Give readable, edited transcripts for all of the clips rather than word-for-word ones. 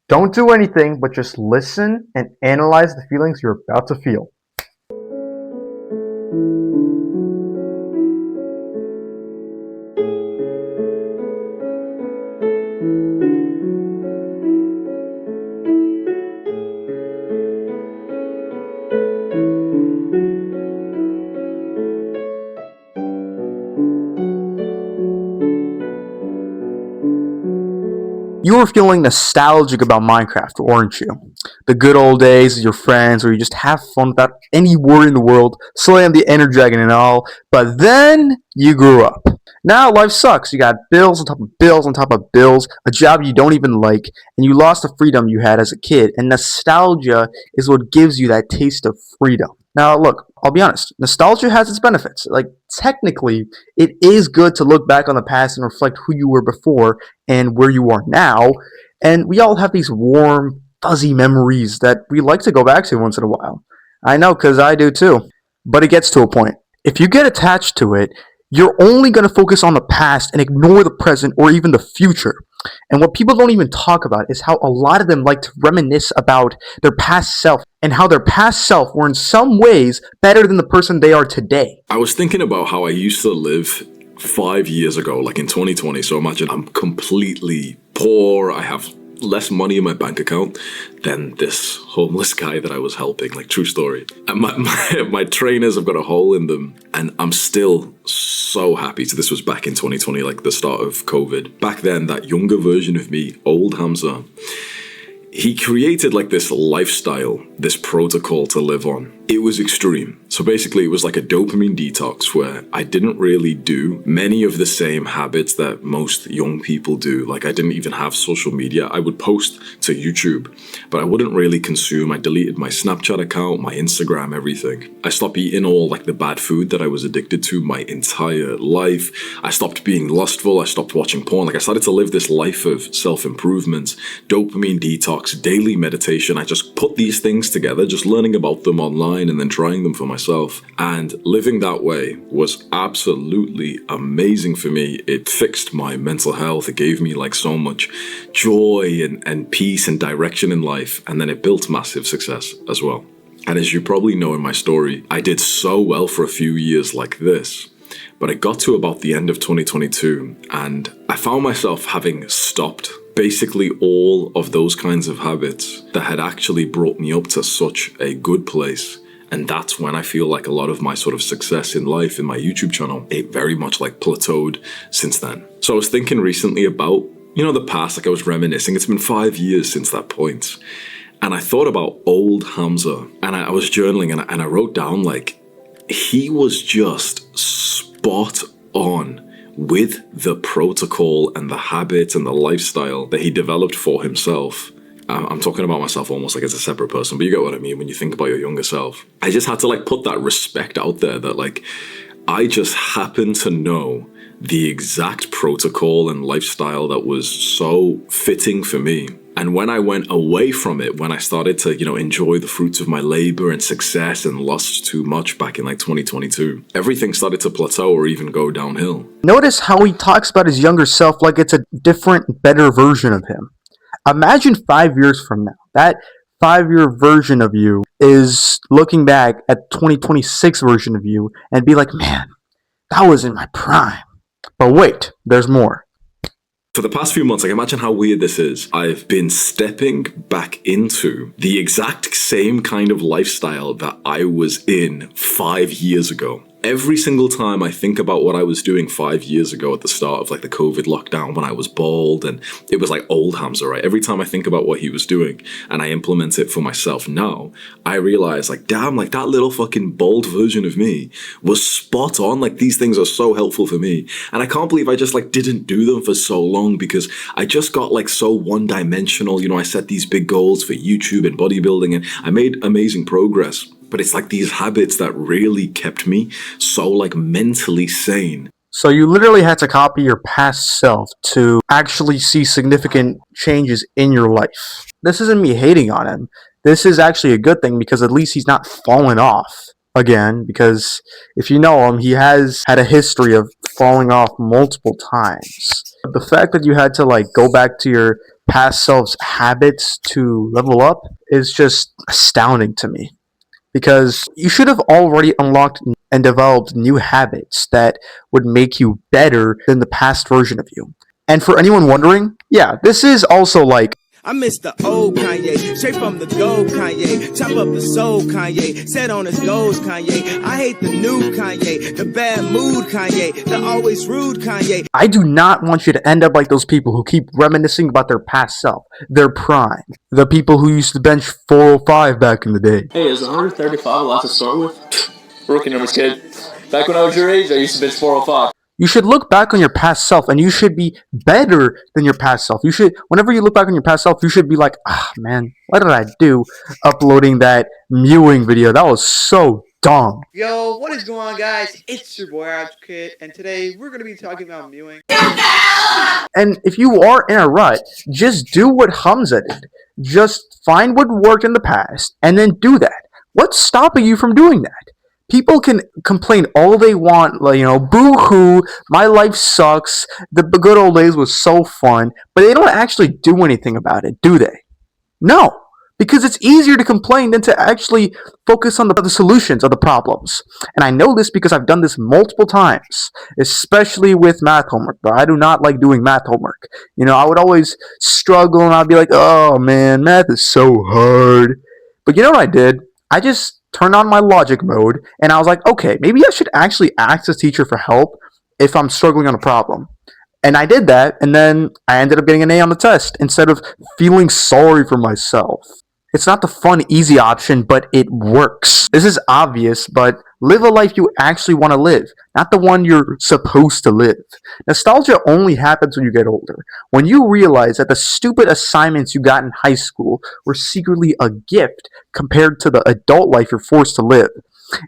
Don't do anything, but just listen and analyze the feelings you're about to feel. You were feeling nostalgic about Minecraft, weren't you? The good old days with your friends where you just have fun without any worry in the world, slam the Ender Dragon and all, but then you grew up. Now life sucks. You got bills on top of bills on top of bills, a job you don't even like, and you lost the freedom you had as a kid, and nostalgia is what gives you that taste of freedom. Now, look, I'll be honest. Nostalgia has its benefits. Like, technically, it is good to look back on the past and reflect who you were before and where you are now. And we all have these warm, fuzzy memories that we like to go back to once in a while. I know, because I do too. But it gets to a point. If you get attached to it, you're only going to focus on the past and ignore the present or even the future. And what people don't even talk about is how a lot of them like to reminisce about their past self and how their past self were in some ways better than the person they are today. I was thinking about how I used to live 5 years ago, like in 2020. So imagine I'm completely poor. I have less money in my bank account than this homeless guy that I was helping. Like, true story. And my trainers have got a hole in them, and I'm still so happy. So this was back in 2020, like the start of COVID. Back then, that younger version of me, old Hamza, he created like this lifestyle, this protocol to live on. It was extreme. So basically it was like a dopamine detox where I didn't really do many of the same habits that most young people do. Like, I didn't even have social media. I would post to YouTube, but I wouldn't really consume. I deleted my Snapchat account, my Instagram, everything. I stopped eating all like the bad food that I was addicted to my entire life. I stopped being lustful. I stopped watching porn. Like, I started to live this life of self-improvement, dopamine detox, daily meditation. I just put these things together, just learning about them online and then trying them for myself. And living that way was absolutely amazing for me. It fixed my mental health. It gave me like so much joy and peace and direction in life. And then it built massive success as well. And as you probably know in my story, I did so well for a few years like this. But I got to about the end of 2022 and I found myself having stopped basically all of those kinds of habits that had actually brought me up to such a good place. And that's when I feel like a lot of my sort of success in life in my YouTube channel, it very much like plateaued since then. So I was thinking recently about, the past, like I was reminiscing. It's been 5 years since that point. And I thought about old Hamza and I was journaling and I wrote down like, he was just spot on with the protocol and the habits and the lifestyle that he developed for himself. I'm talking about myself almost like as a separate person, but you get what I mean when you think about your younger self. I just had to like put that respect out there that like, I just happen to know the exact protocol and lifestyle that was so fitting for me. And when I went away from it, when I started to, enjoy the fruits of my labor and success and lost too much back in like 2022, everything started to plateau or even go downhill. Notice how he talks about his younger self like it's a different, better version of him. Imagine 5 years from now. That 5-year version of you is looking back at 2026 version of you and be like, man, that was in my prime. But wait, there's more. For the past few months, like, imagine how weird this is. I've been stepping back into the exact same kind of lifestyle that I was in 5 years ago. Every single time I think about what I was doing 5 years ago at the start of like the COVID lockdown when I was bald and it was like old Hamza, right? Every time I think about what he was doing and I implement it for myself now, I realize like, damn, like that little fucking bald version of me was spot on. Like, these things are so helpful for me. And I can't believe I just like didn't do them for so long because I just got like so one-dimensional. I set these big goals for YouTube and bodybuilding and I made amazing progress. But it's like these habits that really kept me so like mentally sane. So you literally had to copy your past self to actually see significant changes in your life. This isn't me hating on him. This is actually a good thing because at least he's not fallen off again. Because if you know him, he has had a history of falling off multiple times. The fact that you had to like go back to your past self's habits to level up is just astounding to me. Because you should have already unlocked and developed new habits that would make you better than the past version of you. And for anyone wondering, yeah, this is also like I miss the old Kanye, straight from the gold Kanye. Chop up the soul Kanye, set on his goals Kanye. I hate the new Kanye, the bad mood Kanye, the always rude Kanye. I do not want you to end up like those people who keep reminiscing about their past self, their prime, the people who used to bench 405 back in the day. Hey, is 135 a lot to start with? Rookie numbers, kid. Back when I was your age, I used to bench 405. You should look back on your past self and you should be better than your past self. You should, whenever you look back on your past self, you should be like, ah, man, what did I do uploading that mewing video? That was so dumb. Yo, what is going on, guys? It's your boy Kid, and today we're going to be talking about mewing. And if you are in a rut, just do what Hamza did. Just find what worked in the past and then do that. What's stopping you from doing that? People can complain all they want, like, boo-hoo, my life sucks, the good old days was so fun, but they don't actually do anything about it, do they? No, because it's easier to complain than to actually focus on the solutions of the problems. And I know this because I've done this multiple times, especially with math homework, but I do not like doing math homework. I would always struggle and I'd be like, oh man, math is so hard. But you know what I did? I just turned on my logic mode and I was like, okay, maybe I should actually ask this teacher for help if I'm struggling on a problem. And I did that, and then I ended up getting an A on the test instead of feeling sorry for myself. It's not the fun, easy option, but it works. This is obvious, but live a life you actually want to live, not the one you're supposed to live. Nostalgia only happens when you get older. When you realize that the stupid assignments you got in high school were secretly a gift compared to the adult life you're forced to live.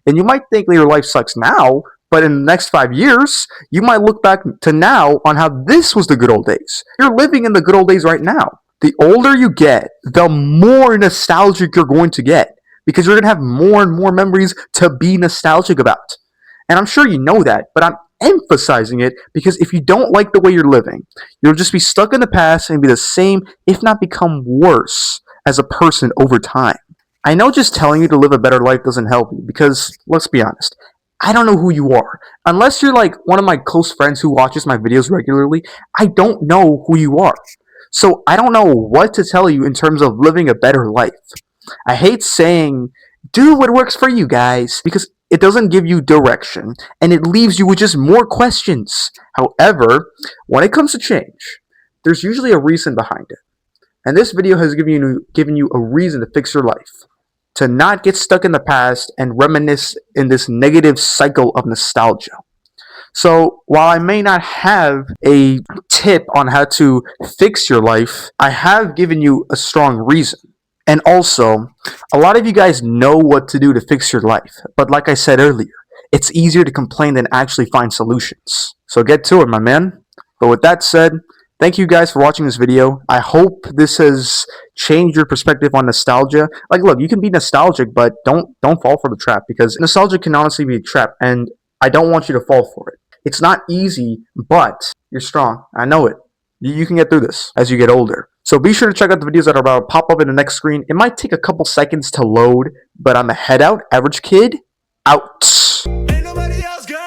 And you might think that your life sucks now, but in the next 5 years, you might look back to now on how this was the good old days. You're living in the good old days right now. The older you get, the more nostalgic you're going to get because you're going to have more and more memories to be nostalgic about. And I'm sure you know that, but I'm emphasizing it because if you don't like the way you're living, you'll just be stuck in the past and be the same, if not become worse, as a person over time. I know just telling you to live a better life doesn't help you because, let's be honest, I don't know who you are. Unless you're like one of my close friends who watches my videos regularly, I don't know who you are. So I don't know what to tell you in terms of living a better life. I hate saying, do what works for you guys, because it doesn't give you direction, and it leaves you with just more questions. However, when it comes to change, there's usually a reason behind it. And this video has given you a reason to fix your life. To not get stuck in the past and reminisce in this negative cycle of nostalgia. So while I may not have a tip on how to fix your life, I have given you a strong reason. And also, a lot of you guys know what to do to fix your life. But like I said earlier, it's easier to complain than actually find solutions. So get to it, my man. But with that said, thank you guys for watching this video. I hope this has changed your perspective on nostalgia. Like, look, you can be nostalgic, but don't fall for the trap, because nostalgia can honestly be a trap, and I don't want you to fall for it. It's not easy, but you're strong. I know it. You can get through this as you get older. So be sure to check out the videos that are about to pop up in the next screen. It might take a couple seconds to load, but I'm a head out. Average Kid, out. Ain't nobody else, girl.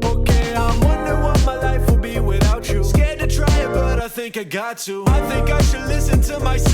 Okay, I'm wondering what my life will be without you. Scared to try it, but I think I got to. I think I should listen to myself.